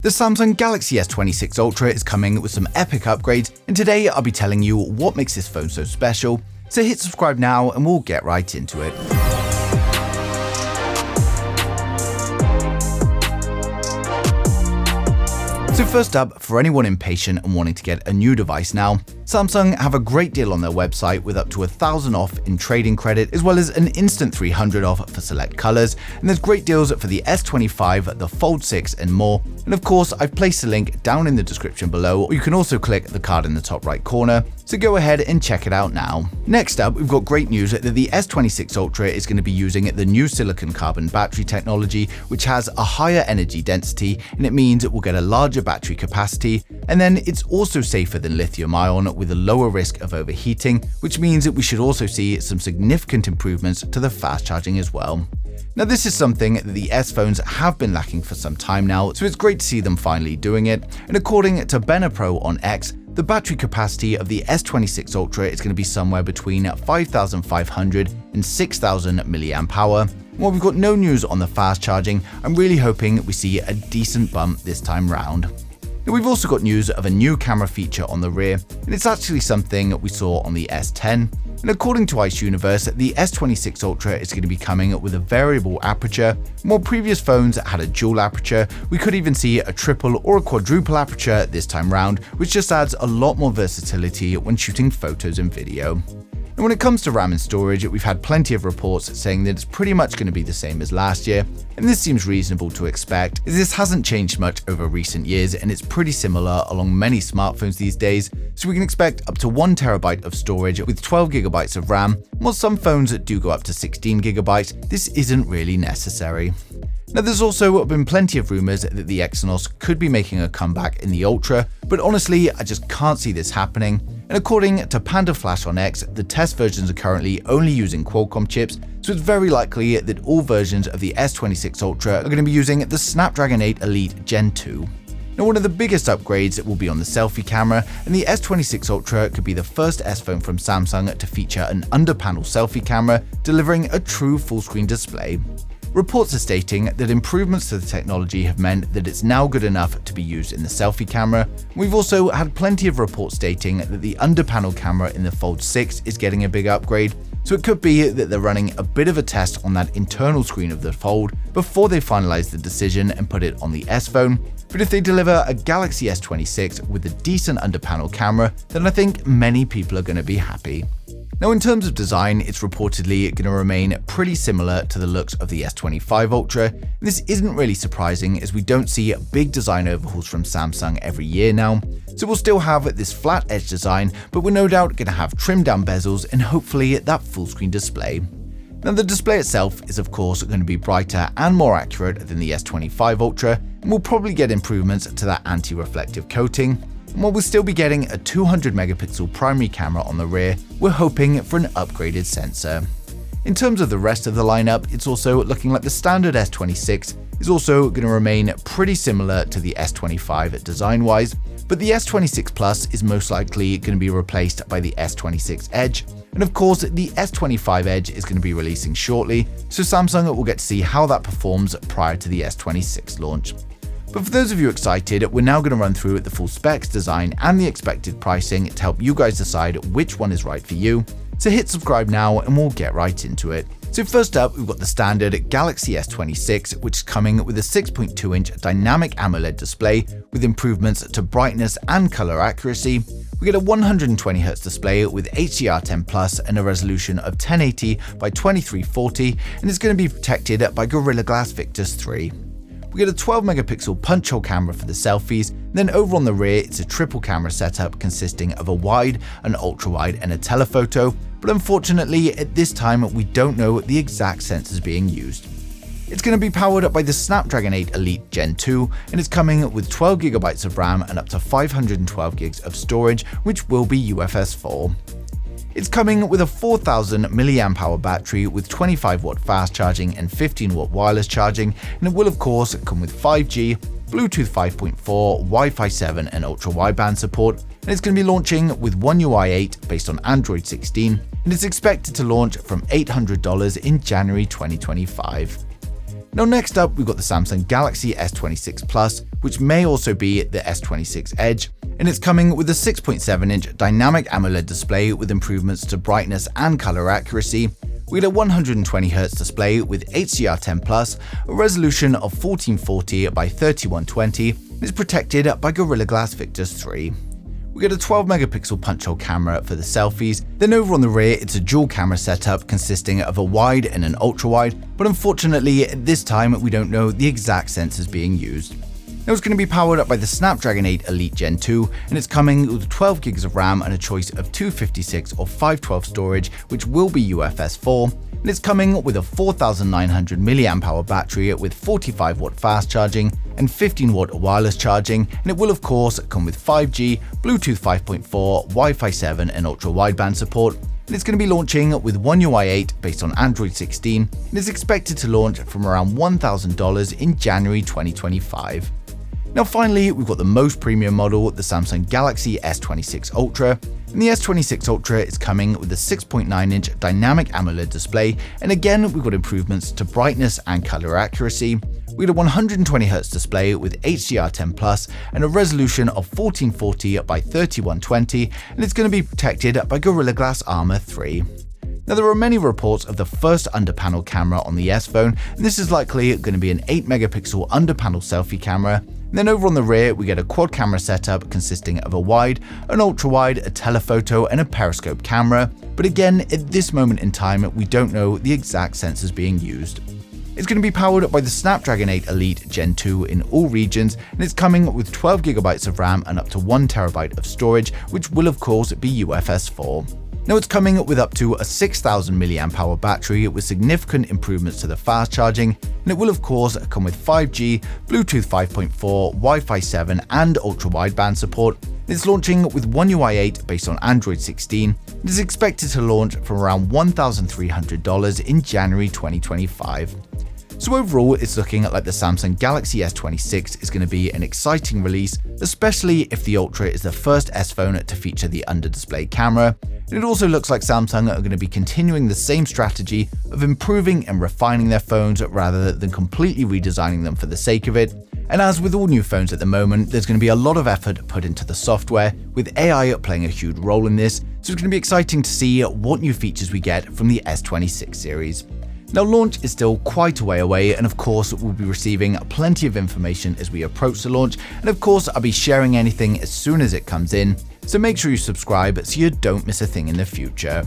The Samsung Galaxy S26 Ultra is coming with some epic upgrades, and today I'll be telling you what makes this phone so special. So hit subscribe now and we'll get right into it. So first up, for anyone impatient and wanting to get a new device now, Samsung have a great deal on their website with up to 1,000 off in trading credit, as well as an instant 300 off for select colors, and there's great deals for the S25, the Fold 6 and more. And of course, I've placed a link down in the description below, or you can also click the card in the top right corner, so go ahead and check it out now. Next up, we've got great news that the S26 Ultra is going to be using the new silicon carbon battery technology, which has a higher energy density, and it means it will get a larger battery capacity, and then it's also safer than lithium-ion with a lower risk of overheating, which means that we should also see some significant improvements to the fast charging as well. Now this is something that the S phones have been lacking for some time now, so it's great to see them finally doing it, and according to BennerPro on X, the battery capacity of the S26 Ultra is going to be somewhere between 5,500 and 6,000 mAh. While we've got no news on the fast charging, I'm really hoping we see a decent bump this time round. Now, we've also got news of a new camera feature on the rear, and it's actually something we saw on the S10. And according to Ice Universe, the S26 Ultra is going to be coming with a variable aperture. While previous phones had a dual aperture, we could even see a triple or a quadruple aperture this time round, which just adds a lot more versatility when shooting photos and video. And when it comes to RAM and storage, we've had plenty of reports saying that it's pretty much going to be the same as last year, and this seems reasonable to expect, as this hasn't changed much over recent years and it's pretty similar along many smartphones these days, so we can expect up to 1 TB of storage with 12 GB of RAM. While some phones do go up to 16 GB, this isn't really necessary. Now there's also been plenty of rumors that the Exynos could be making a comeback in the Ultra, but honestly I just can't see this happening. And according to Panda Flash on X, the test versions are currently only using Qualcomm chips, so it's very likely that all versions of the S26 Ultra are going to be using the Snapdragon 8 Elite Gen 2. Now one of the biggest upgrades will be on the selfie camera, and the S26 Ultra could be the first S phone from Samsung to feature an under-panel selfie camera, delivering a true full-screen display. Reports are stating that improvements to the technology have meant that it's now good enough to be used in the selfie camera. We've also had plenty of reports stating that the under-panel camera in the Fold 6 is getting a big upgrade, so it could be that they're running a bit of a test on that internal screen of the Fold before they finalize the decision and put it on the S phone. But if they deliver a Galaxy S26 with a decent under-panel camera, then I think many people are going to be happy. Now in terms of design, it's reportedly going to remain pretty similar to the looks of the S25 Ultra. This isn't really surprising as we don't see big design overhauls from Samsung every year now. So we'll still have this flat edge design, but we're no doubt going to have trimmed down bezels and hopefully that full screen display. Now the display itself is of course going to be brighter and more accurate than the S25 Ultra, and we'll probably get improvements to that anti-reflective coating. And while we'll still be getting a 200 megapixel primary camera on the rear, we're hoping for an upgraded sensor. In terms of the rest of the lineup, it's also looking like the standard S26 is also going to remain pretty similar to the S25 design-wise, but the S26 Plus is most likely going to be replaced by the S26 Edge. And of course, the S25 Edge is going to be releasing shortly, so Samsung will get to see how that performs prior to the S26 launch. But for those of you excited, we're now going to run through the full specs, design, and the expected pricing to help you guys decide which one is right for you. So hit subscribe now and we'll get right into it. So first up, we've got the standard Galaxy S26, which is coming with a 6.2-inch dynamic AMOLED display with improvements to brightness and color accuracy. We get a 120Hz display with HDR10+ and a resolution of 1080 by 2340, and it's going to be protected by Gorilla Glass Victus 3. We get a 12 megapixel punch hole camera for the selfies, then over on the rear it's a triple camera setup consisting of a wide, an ultra wide and a telephoto, but unfortunately at this time we don't know the exact sensors being used. It's going to be powered up by the Snapdragon 8 Elite Gen 2, and it's coming with 12 GB of RAM and up to 512 GB of storage, which will be UFS 4. It's coming with a 4,000 mAh battery with 25-watt fast charging and 15-watt wireless charging, and it will of course come with 5G, Bluetooth 5.4, Wi-Fi 7 and ultra-wideband support, and it's going to be launching with One UI 8 based on Android 16, and it's expected to launch from $800 in January 2025. Now next up, we've got the Samsung Galaxy S26 Plus, which may also be the S26 Edge, and it's coming with a 6.7-inch dynamic AMOLED display with improvements to brightness and color accuracy. We get a 120Hz display with HDR10 Plus, a resolution of 1440 by 3120, and is protected by Gorilla Glass Victus 3. We get a 12-megapixel punch-hole camera for the selfies. Then over on the rear, it's a dual camera setup consisting of a wide and an ultra-wide, but unfortunately this time we don't know the exact sensors being used. Now it's going to be powered up by the Snapdragon 8 Elite Gen 2, and it's coming with 12 GB of RAM and a choice of 256 or 512 storage, which will be UFS 4. And it's coming with a 4,900 mAh battery with 45-watt fast charging and 15-watt wireless charging, and it will of course come with 5G, Bluetooth 5.4, Wi-Fi 7 and ultra-wideband support. And it's going to be launching with One UI 8 based on Android 16, and is expected to launch from around $1,000 in January 2025. Now finally, we've got the most premium model, the Samsung Galaxy S26 Ultra. And the S26 Ultra is coming with a 6.9-inch dynamic AMOLED display, and again we've got improvements to brightness and color accuracy. We get a 120Hz display with HDR10 Plus and a resolution of 1440 by 3120, and it's going to be protected by Gorilla Glass Armor 3. Now there are many reports of the first under-panel camera on the S phone, and this is likely going to be an 8-megapixel under-panel selfie camera. And then over on the rear, we get a quad camera setup consisting of a wide, an ultra-wide, a telephoto, and a periscope camera. But again, at this moment in time, we don't know the exact sensors being used. It's going to be powered by the Snapdragon 8 Elite Gen 2 in all regions, and it's coming with 12 GB of RAM and up to 1 TB of storage, which will of course be UFS 4. Now it's coming with up to a 6,000 mAh battery with significant improvements to the fast charging, and it will of course come with 5G, Bluetooth 5.4, Wi-Fi 7 and ultra-wideband support. It's launching with One UI 8 based on Android 16. It is expected to launch from around $1,300 in January 2025. So overall, it's looking like the Samsung Galaxy S26 is going to be an exciting release, especially if the Ultra is the first S phone to feature the under-display camera. And it also looks like Samsung are going to be continuing the same strategy of improving and refining their phones rather than completely redesigning them for the sake of it. And as with all new phones at the moment, there's going to be a lot of effort put into the software, with AI playing a huge role in this, so it's going to be exciting to see what new features we get from the S26 series. Now launch is still quite a way away, and of course we'll be receiving plenty of information as we approach the launch, and of course I'll be sharing anything as soon as it comes in, so make sure you subscribe so you don't miss a thing in the future.